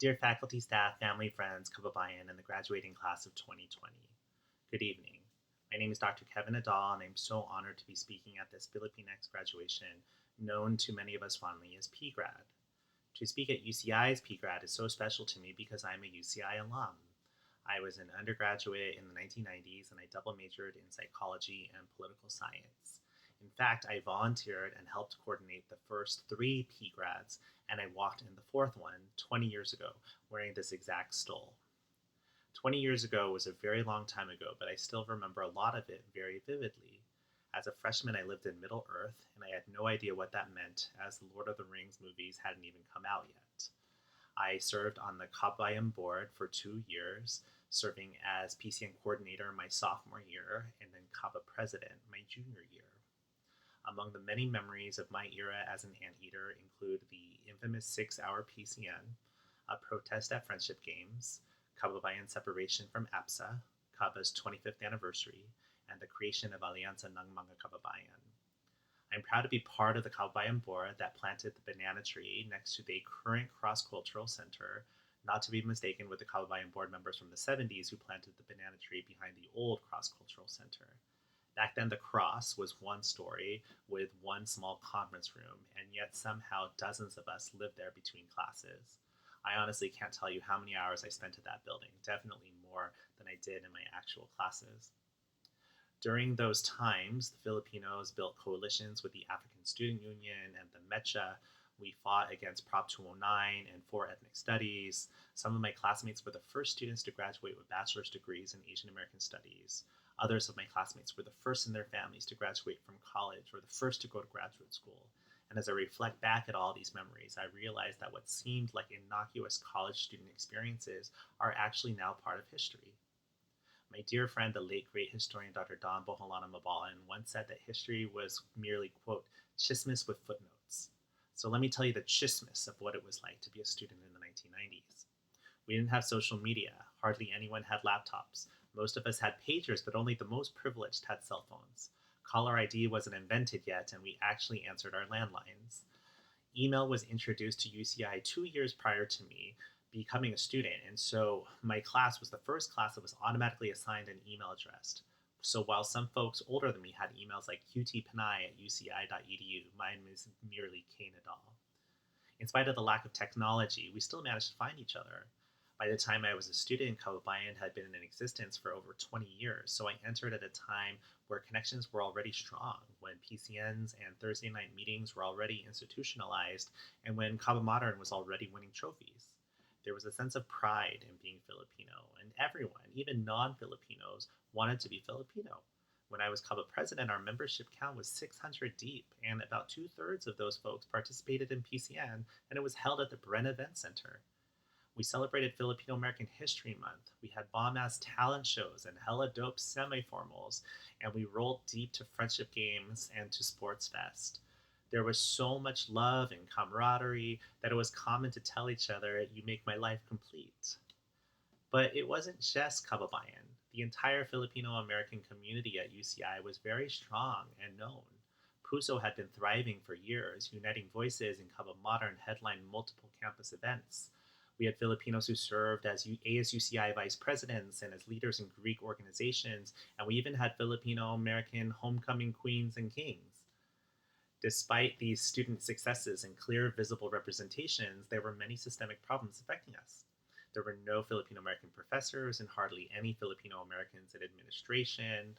Dear faculty, staff, family, friends, kababayan, and the graduating class of 2020, good evening. My name is Dr. Kevin Nadal, and I'm so honored to be speaking at this Pilipinx graduation, known to many of us fondly as P-Grad. To speak at UCI's P-Grad is so special to me because I'm a UCI alum. I was an undergraduate in the 1990s, and I double majored in psychology and political science. In fact, I volunteered and helped coordinate the first three P-Grads, and I walked in the fourth one 20 years ago wearing this exact stole. 20 years ago was a very long time ago, but I still remember a lot of it very vividly. As a freshman, I lived in Middle Earth, and I had no idea what that meant, as the Lord of the Rings movies hadn't even come out yet. I served on the Kabayan board for 2 years, serving as PCN coordinator my sophomore year, and then Kaba president my junior year. Among the many memories of my era as an anteater include the infamous 6-hour PCN, a protest at Friendship Games, Kababayan separation from APSA, Kaba's 25th anniversary, and the creation of Alianza ng Mga Kababayan. I'm proud to be part of the Kababayan board that planted the banana tree next to the current cross-cultural center, not to be mistaken with the Kababayan board members from the 70s who planted the banana tree behind the old cross-cultural center. Back then, the cross was one story with one small conference room, and yet somehow dozens of us lived there between classes. I honestly can't tell you how many hours I spent at that building, definitely more than I did in my actual classes. During those times, the Filipinos built coalitions with the African Student Union and the MECHA. We fought against Prop 209 and for ethnic studies. Some of my classmates were the first students to graduate with bachelor's degrees in Asian American studies. Others of my classmates were the first in their families to graduate from college or the first to go to graduate school. And as I reflect back at all these memories, I realized that what seemed like innocuous college student experiences are actually now part of history. My dear friend, the late great historian Dr. Don Boholana Mabalan, once said that history was merely, quote, chismis with footnotes. So let me tell you the chismis of what it was like to be a student in the 1990s. We didn't have social media. Hardly anyone had laptops. Most of us had pagers, but only the most privileged had cell phones. Caller ID wasn't invented yet, and we actually answered our landlines. Email was introduced to UCI 2 years prior to me becoming a student, and so my class was the first class that was automatically assigned an email address. So while some folks older than me had emails like qtpanay@uci.edu, mine was merely knadal. In spite of the lack of technology, we still managed to find each other. By the time I was a student, Kababayan had been in existence for over 20 years, so I entered at a time where connections were already strong, when PCNs and Thursday night meetings were already institutionalized, and when Kaba Modern was already winning trophies. There was a sense of pride in being Filipino, and everyone, even non-Filipinos, wanted to be Filipino. When I was Kaba president, our membership count was 600 deep, and about two-thirds of those folks participated in PCN, and it was held at the Bren Event Center. We celebrated Filipino American History Month. We had bomb-ass talent shows and hella dope semi-formals, and we rolled deep to Friendship Games and to Sports Fest. There was so much love and camaraderie that it was common to tell each other, "You make my life complete." But it wasn't just Kababayan. The entire Filipino American community at UCI was very strong and known. PUSO had been thriving for years, uniting voices, and Kaba Modern headlined multiple campus events. We had Filipinos who served as ASUCI vice presidents and as leaders in Greek organizations, and we even had Filipino American homecoming queens and kings. Despite these student successes and clear, visible representations, there were many systemic problems affecting us. There were no Filipino American professors and hardly any Filipino Americans in administration.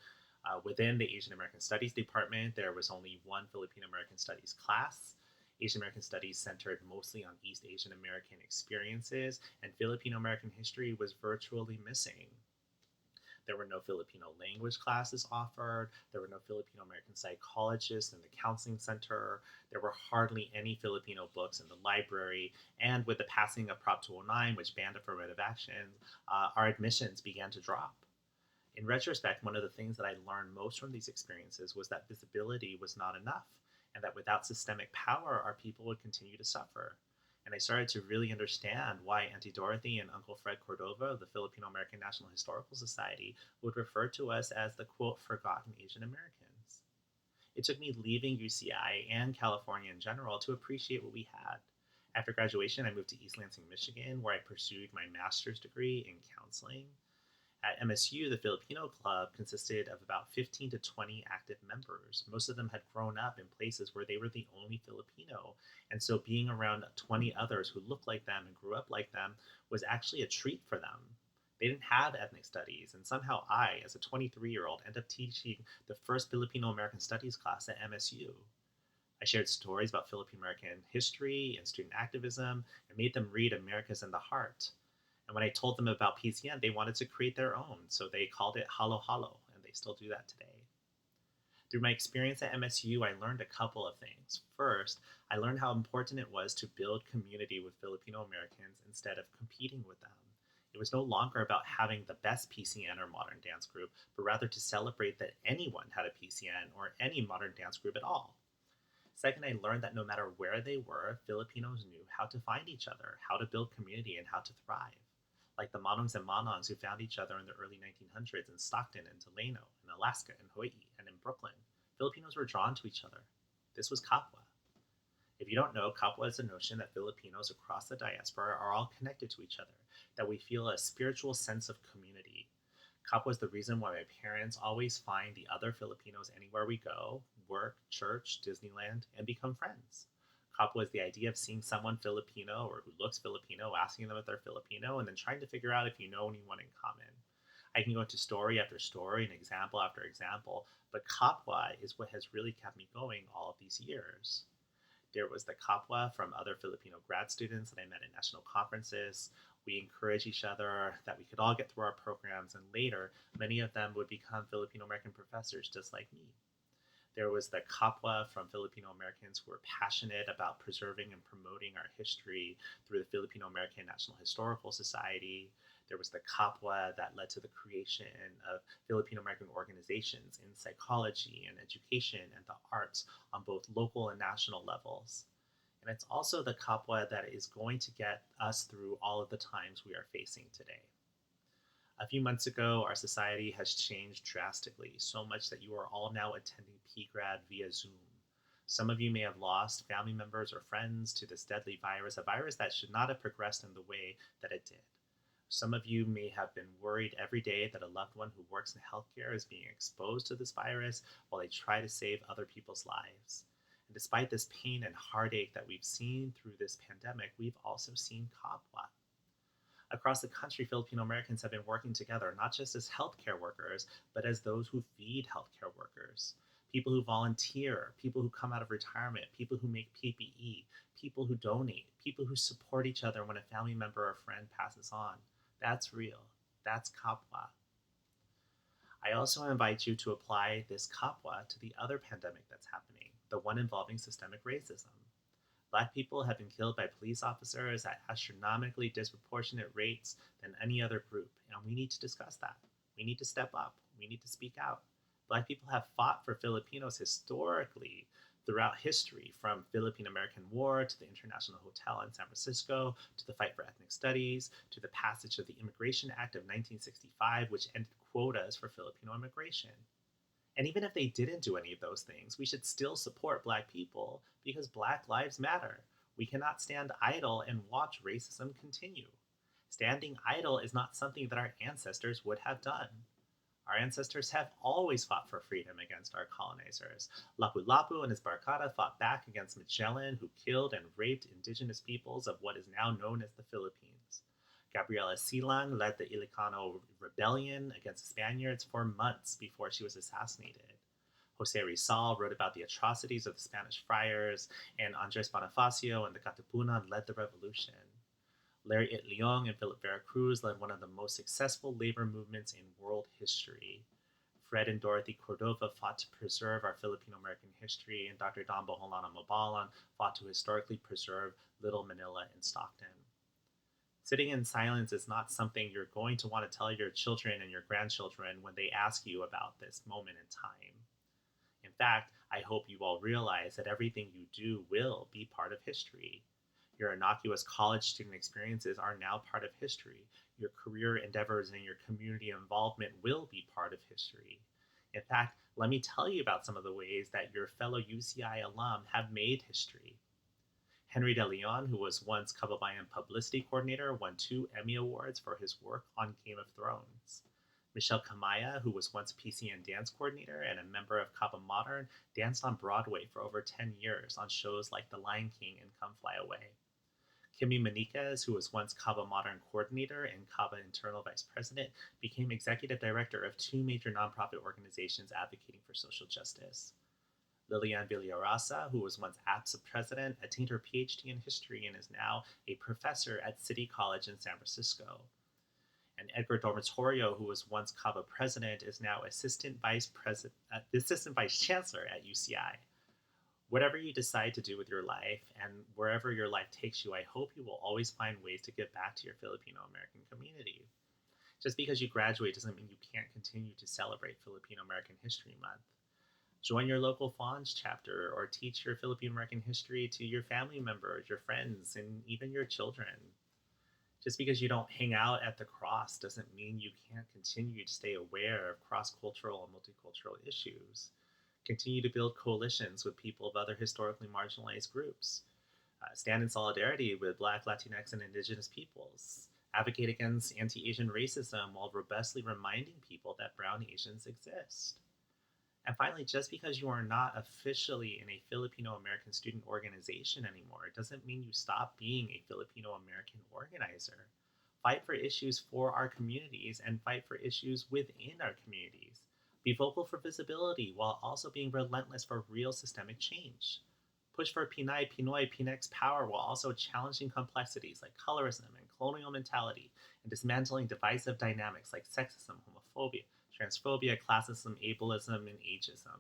Within the Asian American Studies department, there was only one Filipino American Studies class. Asian American Studies centered mostly on East Asian American experiences, and Filipino American history was virtually missing. There were no Filipino language classes offered. There were no Filipino American psychologists in the counseling center. There were hardly any Filipino books in the library. And with the passing of Prop 209, which banned affirmative action, our admissions began to drop. In retrospect, one of the things that I learned most from these experiences was that visibility was not enough, and that without systemic power, our people would continue to suffer. And I started to really understand why Auntie Dorothy and Uncle Fred Cordova of the Filipino American National Historical Society would refer to us as the, quote, forgotten Asian Americans. It took me leaving UCI and California in general to appreciate what we had. After graduation, I moved to East Lansing, Michigan, where I pursued my master's degree in counseling. At MSU, the Filipino Club consisted of about 15 to 20 active members. Most of them had grown up in places where they were the only Filipino, and so being around 20 others who looked like them and grew up like them was actually a treat for them. They didn't have ethnic studies, and somehow I, as a 23-year-old, ended up teaching the first Filipino American Studies class at MSU. I shared stories about Filipino American history and student activism and made them read America's in the Heart. And when I told them about PCN, they wanted to create their own, so they called it Halo Halo, and they still do that today. Through my experience at MSU, I learned a couple of things. First, I learned how important it was to build community with Filipino Americans instead of competing with them. It was no longer about having the best PCN or modern dance group, but rather to celebrate that anyone had a PCN or any modern dance group at all. Second, I learned that no matter where they were, Filipinos knew how to find each other, how to build community, and how to thrive. Like the Manongs and Manongs who found each other in the early 1900s in Stockton and Delano, in Alaska, in Hawaii, and in Brooklyn. Filipinos were drawn to each other. This was Kapwa. If you don't know, Kapwa is the notion that Filipinos across the diaspora are all connected to each other, that we feel a spiritual sense of community. Kapwa is the reason why my parents always find the other Filipinos anywhere we go, work, church, Disneyland, and become friends. Kapwa is the idea of seeing someone Filipino or who looks Filipino, asking them if they're Filipino, and then trying to figure out if you know anyone in common. I can go into story after story and example after example, but Kapwa is what has really kept me going all of these years. There was the Kapwa from other Filipino grad students that I met at national conferences. We encouraged each other that we could all get through our programs, and later, many of them would become Filipino American professors just like me. There was the Kapwa from Filipino Americans who were passionate about preserving and promoting our history through the Filipino American National Historical Society. There was the Kapwa that led to the creation of Filipino American organizations in psychology and education and the arts on both local and national levels. And it's also the Kapwa that is going to get us through all of the times we are facing today. A few months ago, our society has changed drastically, so much that you are all now attending PGRAD via Zoom. Some of you may have lost family members or friends to this deadly virus, a virus that should not have progressed in the way that it did. Some of you may have been worried every day that a loved one who works in healthcare is being exposed to this virus while they try to save other people's lives. And despite this pain and heartache that we've seen through this pandemic, we've also seen Kapwa. Across the country, Filipino Americans have been working together, not just as healthcare workers, but as those who feed healthcare workers. People who volunteer, people who come out of retirement, people who make PPE, people who donate, people who support each other when a family member or friend passes on. That's real. That's Kapwa. I also invite you to apply this Kapwa to the other pandemic that's happening, the one involving systemic racism. Black people have been killed by police officers at astronomically disproportionate rates than any other group, and we need to discuss that. We need to step up. We need to speak out. Black people have fought for Filipinos historically throughout history, from Philippine American War to the International Hotel in San Francisco, to the fight for ethnic studies, to the passage of the Immigration Act of 1965, which ended quotas for Filipino immigration. And even if they didn't do any of those things, we should still support Black people because Black lives matter. We cannot stand idle and watch racism continue. Standing idle is not something that our ancestors would have done. Our ancestors have always fought for freedom against our colonizers. Lapu-Lapu and his Barkada fought back against Magellan, who killed and raped indigenous peoples of what is now known as the Philippines. Gabriela Silang led the Ilocano rebellion against the Spaniards for months before she was assassinated. Jose Rizal wrote about the atrocities of the Spanish friars, and Andres Bonifacio and the Katipunan led the revolution. Larry Itliong and Philip Veracruz led one of the most successful labor movements in world history. Fred and Dorothy Cordova fought to preserve our Filipino-American history, and Dr. Don Boholana Mabalan fought to historically preserve Little Manila in Stockton. Sitting in silence is not something you're going to want to tell your children and your grandchildren when they ask you about this moment in time. In fact, I hope you all realize that everything you do will be part of history. Your innocuous college student experiences are now part of history. Your career endeavors and your community involvement will be part of history. In fact, let me tell you about some of the ways that your fellow UCI alum have made history. Henry De Leon, who was once Kababayan publicity coordinator, won 2 Emmy Awards for his work on Game of Thrones. Michelle Kamaya, who was once PCN dance coordinator and a member of Kaba Modern, danced on Broadway for over 10 years on shows like The Lion King and Come Fly Away. Kimmy Maniquez, who was once Kaba Modern coordinator and Kaba internal vice president, became executive director of 2 major nonprofit organizations advocating for social justice. Lilian Villarasa, who was once APSA president, attained her PhD in history and is now a professor at City College in San Francisco. And Edgar Dormitorio, who was once Kaba president, is now assistant vice chancellor at UCI. Whatever you decide to do with your life and wherever your life takes you, I hope you will always find ways to give back to your Filipino American community. Just because you graduate doesn't mean you can't continue to celebrate Filipino American History Month. Join your local FONS chapter or teach your Filipino American history to your family members, your friends, and even your children. Just because you don't hang out at the cross doesn't mean you can't continue to stay aware of cross-cultural and multicultural issues. Continue to build coalitions with people of other historically marginalized groups. Stand in solidarity with Black, Latinx, and Indigenous peoples. Advocate against anti-Asian racism while robustly reminding people that brown Asians exist. And finally, just because you are not officially in a Filipino American student organization anymore, it doesn't mean you stop being a Filipino American organizer. Fight for issues for our communities and fight for issues within our communities. Be vocal for visibility while also being relentless for real systemic change. Push for Pinay, Pinoy, Pinx power while also challenging complexities like colorism and colonial mentality and dismantling divisive dynamics like sexism, homophobia, transphobia, classism, ableism, and ageism.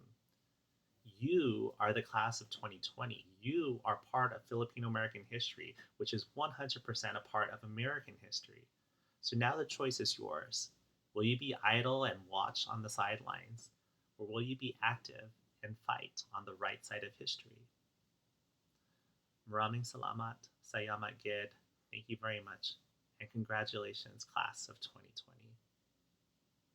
You are the class of 2020. You are part of Filipino American history, which is 100% a part of American history. So now the choice is yours. Will you be idle and watch on the sidelines? Or will you be active and fight on the right side of history? Maraming salamat, salamat gid. Thank you very much. And congratulations, class of 2020.